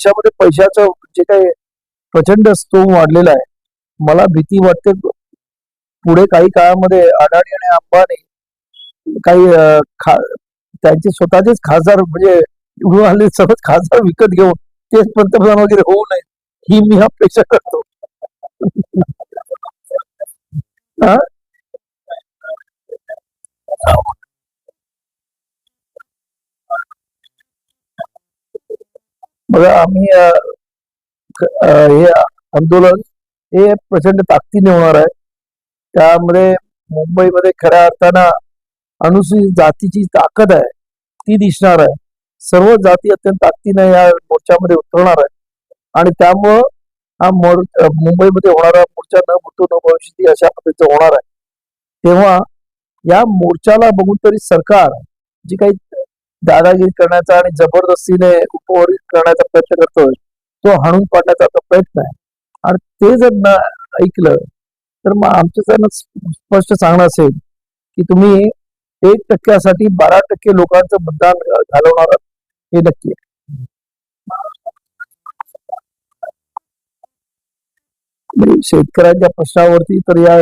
देशामध्ये पैशाचं जे काही प्रचंड स्तोम वाढलेला आहे, मला भीती वाटते पुढे काही काळामध्ये अडाणी आणि अंबानी काही त्यांचे स्वतःचेच खासदार म्हणजे निवडून आले सहज खासदार विकत घेऊन तेच पंतप्रधान वगैरे होऊ नये ही मी अपेक्षा करतो. हा? बघा आम्ही हे आंदोलन हे प्रचंड ताकदीने होणार आहे. त्यामध्ये मुंबईमध्ये खऱ्या अर्थानं अनुसूचित जातीची ताकद आहे ती दिसणार आहे. सर्व जाती अत्यंत ताकदीने या मोर्चामध्ये उतरणार आहे आणि त्यामुळं हा मुंबईमध्ये होणारा मोर्चा न भूतो न भविष्यती अशा पद्धतीचा होणार आहे. तेव्हा या मोर्चाला बघून तरी सरकार जी काही दादागिरी करण्याचा आणि जबरदस्तीने उपवर्ग करण्याचा प्रयत्न करतोय तो हाणून पाडण्याचा आता प्रयत्न आहे. आणि ते जर न ऐकलं तर मग आमचं त्यांना स्पष्ट सांगणं असेल की तुम्ही 1% 12% लोकांचं मतदान घालवणार आहात हे नक्की आहे. म्हणजे शेतकऱ्यांच्या प्रश्नावरती तर या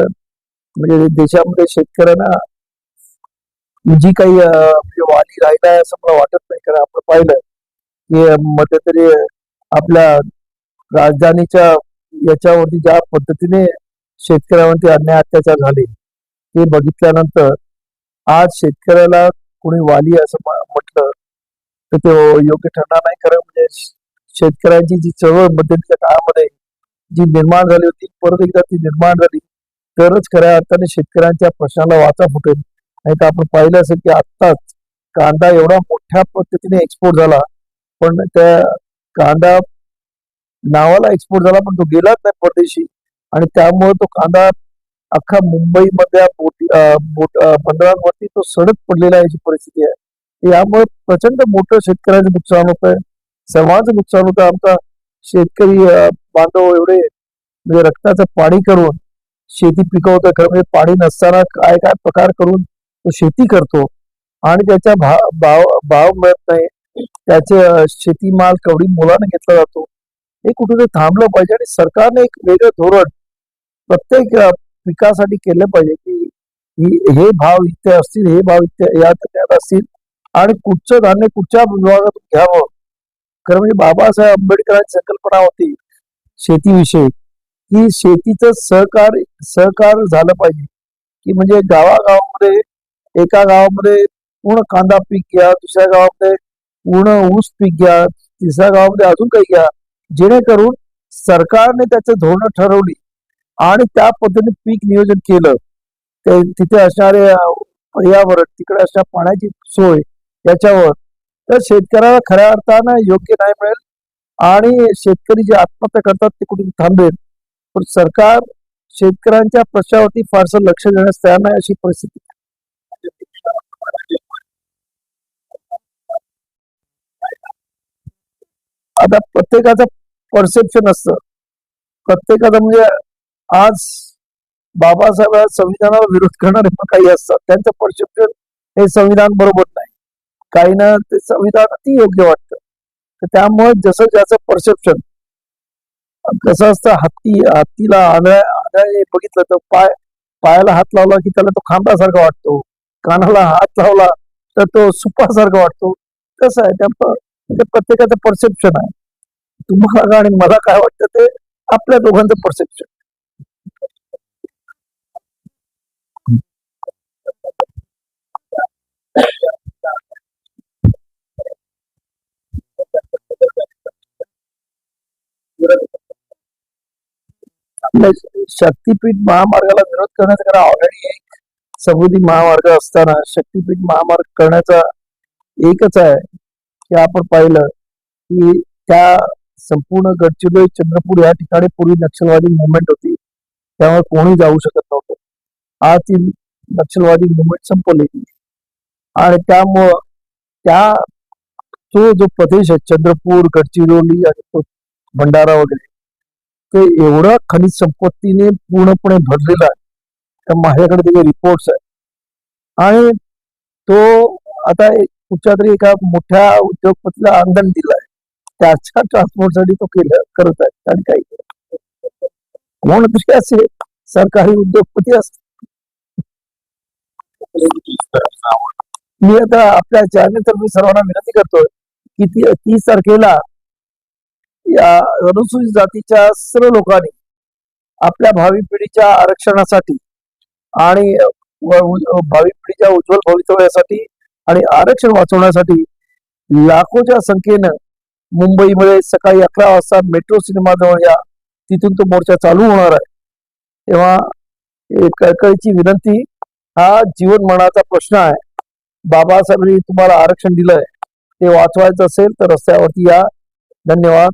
म्हणजे देशामध्ये शेतकऱ्यांना जी काही म्हणजे वाली राहिला आहे असं मला वाटत नाही. कारण आपण पाहिलं की मध्यंतरी आपल्या राजधानीच्या याच्यावरती ज्या पद्धतीने शेतकऱ्यांवरती अन्याय अत्याचार झाले ते बघितल्यानंतर आज शेतकऱ्याला कोणी वाली असं म्हटलं तर ते योग्य ठरणार नाही. कारण म्हणजे शेतकऱ्यांची जी चळवळ मध्यंतरीच्या काळामध्ये जी निर्माण झाली होती परत एकदा ती निर्माण झाली तरच खऱ्या अर्थाने शेतकऱ्यांच्या प्रश्नाला वाचा फुटेल. नाही तर आपण पाहिलं असेल की आत्ताच कांदा एवढा मोठ्या पद्धतीने एक्सपोर्ट झाला पण त्या कांदा नावाला एक्सपोर्ट झाला पण तो गेलाच नाही परदेशी आणि त्यामुळे तो कांदा अख्खा मुंबईमधल्या बंदरांवरती तो सडक पडलेला आहे अशी परिस्थिती आहे. यामुळे प्रचंड मोठं शेतकऱ्याचं नुकसान होत आहे, सर्वांचं नुकसान होतं. आमचा शेतकरी बांधव एवढे म्हणजे रक्ताचं पाणी करून शेती पिकवतं. खरं म्हणजे पाणी नसताना काय काय प्रकार करून तो शेती करतो आणि त्याचा भाव मिळत नाही. त्याचे शेतीमाल कवडी मोलाने घेतला जातो. हे कुठेतरी थांबलं पाहिजे आणि सरकारने एक वेगळं धोरण प्रत्येक पिकासाठी केलं पाहिजे की हे भाव इथे असतील, हे भाव इथे या त्यात असतील आणि कुठचं धान्य कुठच्या विभागातून घ्यावं. खरं म्हणजे बाबासाहेब आंबेडकरांची संकल्पना होती शेतीविषयी की शेतीचं सहकार झालं पाहिजे की म्हणजे गावागावामध्ये एका गावामध्ये पूर्ण कांदा पीक घ्या, दुसऱ्या गावामध्ये पूर्ण ऊस पीक घ्या, तिसऱ्या गावामध्ये अजून काही घ्या, जेणेकरून सरकारने त्याचं धोरण ठरवली आणि त्या पद्धतीने पीक नियोजन केलं. तिथे असणारे पर्यावरण, तिकडे असणाऱ्या पाण्याची सोय याच्यावर तर शेतकऱ्याला खऱ्या अर्थानं योग्य न्याय मिळेल आणि शेतकरी जे आत्महत्या करतात ते कुठे थांबेल. पण सरकार शेतकऱ्यांच्या प्रश्नावरती फारसं लक्ष देण्यास तयार नाही अशी परिस्थिती. आता प्रत्येकाचं परसेप्शन असतं, प्रत्येकाचं म्हणजे आज बाबासाहेब संविधानाला विरोध करणारे पण काही असतात, त्यांचं परसेप्शन हे संविधान बरोबर नाही, काही ना ते संविधान ती योग्य वाटतं. तर त्यामुळे जसं ज्याचं परसेप्शन कसं असतं, हत्तीला आंधळ्या बघितलं तर पायाला हात लावला की त्याला तो खांबासारखा वाटतो, कानाला हात लावला तर तो सुपासारखा वाटतो. कसं आहे ते प्रत्येकाचं परसेप्शन आहे. तुम्हाला आणि मला काय वाटतं ते आपल्या दोघांचं परसेप्शन. शक्तीपीठ महामार्गाला विरोध करण्याचा कारण ऑलरेडी एक समृद्धी महामार्ग असताना शक्तीपीठ महामार्ग करण्याचा एकच आहे की आपण पाहिलं की त्या संपूर्ण गडचिरोली चंद्रपूर या ठिकाणी पूर्वी नक्षलवादी मुवमेंट होती, त्यामुळे कोणी जाऊ शकत नव्हतं. आज ती नक्षलवादी मुवमेंट संपवली आणि त्यामुळं त्या तो जो प्रदेश आहे चंद्रपूर, गडचिरोली आणि तो भंडारा वगैरे ते एवढं खनिज संपत्तीने पूर्णपणे भरलेला आहे. तर माझ्याकडे त्याचे रिपोर्ट्स आहेत आणि तो आता कुठच्या तरी एका मोठ्या उद्योगपतीला आंदोलन दिलाय त्याच्या ट्रान्सपोर्टसाठी तो करत आहे आणि काही म्हणून दुसरे असे सरकारी उद्योगपती असतात. मी आता आपल्या चॅनलतर्फे सर्वांना विनंती करतोय की 30 तारखेला या अनुसूचित जातीच्या सर्व लोकांनी आपल्या भावी पिढीच्या आरक्षणासाठी आणि भावी पिढीच्या उज्ज्वल भवितव्यासाठी आणि आरक्षण वाचवण्यासाठी लाखोच्या संख्येनं मुंबईमध्ये सकाळी 11 वाजता मेट्रो सिनेमा जवळ या, तिथून तो मोर्चा चालू होणार आहे. तेव्हा एक कळकळीची विनंती, हा जीवन मरणाचा प्रश्न आहे. बाबासाहेबांनी तुम्हाला आरक्षण दिलंय, ते वाचवायचं असेल तर रस्त्यावरती या. धन्यवाद.